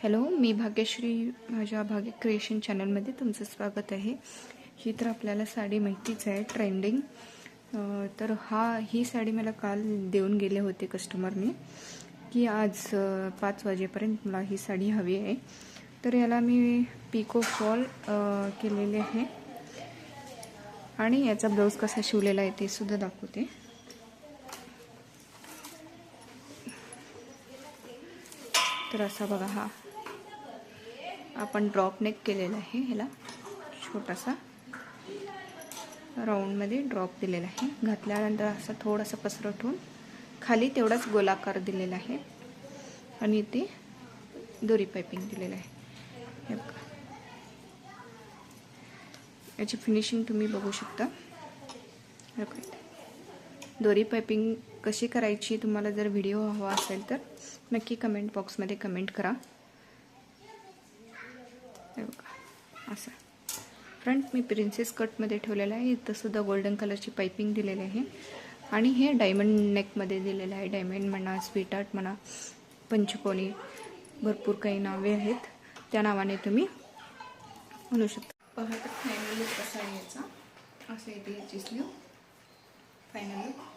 Hello, मी भाग्यश्री. माझ्या भाग्य creation चॅनलमध्ये तुमचं स्वागत आहे. ही तर आपल्याला साडी माहितीच आहे, ट्रेंडिंग. तर ही साडी मला काल देऊन गेले होते कस्टमरने की आज 5 वाजेपर्यंत मला ही साडी हवी आहे. तर याला मी पिको फॉल केलेले आहे आणि याचा ब्लाऊज कसा शिवलेला आहे ते सुद्धा दाखवते. तर असा बघा, हा आपण ड्रॉप नेक केलेला आहे. ह्याला छोटासा राऊंडमध्ये ड्रॉप दिलेला आहे. घातल्यानंतर असं थोडंसं पसरट होऊन खाली तेवढाच गोलाकार दिलेला आहे आणि ते दोरी पाइपिंग दिलेलं आहे. हे बघा, याची फिनिशिंग तुम्ही बघू शकता. दोरी पाइपिंग कशी करायची, तुम्हाला जर व्हिडिओ हवा असेल तर नक्की कमेंट बॉक्समध्ये कमेंट करा. हे बघा, असं फ्रंट मी प्रिन्सेस कटमध्ये ठेवलेला आहे. इथं सुद्धा गोल्डन कलरची पाइपिंग दिलेली आहे आणि हे डायमंड नेकमध्ये दिलेलं आहे. डायमंड म्हणा, स्वीटहार्ट म्हणा, पंचकोनी, भरपूर काही नावे आहेत. त्या नावाने तुम्ही म्हणू शकता. पहा तर फायनल लुक कसा आहे याचा. असं येते याची स्लीव. फायनल लुक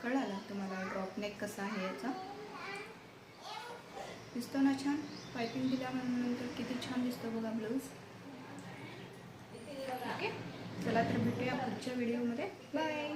कळाला तुम्हाला ड्रॉप नेक कसा आहे याचा. दिसतो ना छान. पाइपिंग दिल्यानंतर किती छान दिसतो बघा ब्लाऊज. ओके, चला तर भेटूया पुढच्या व्हिडिओमध्ये. बाय.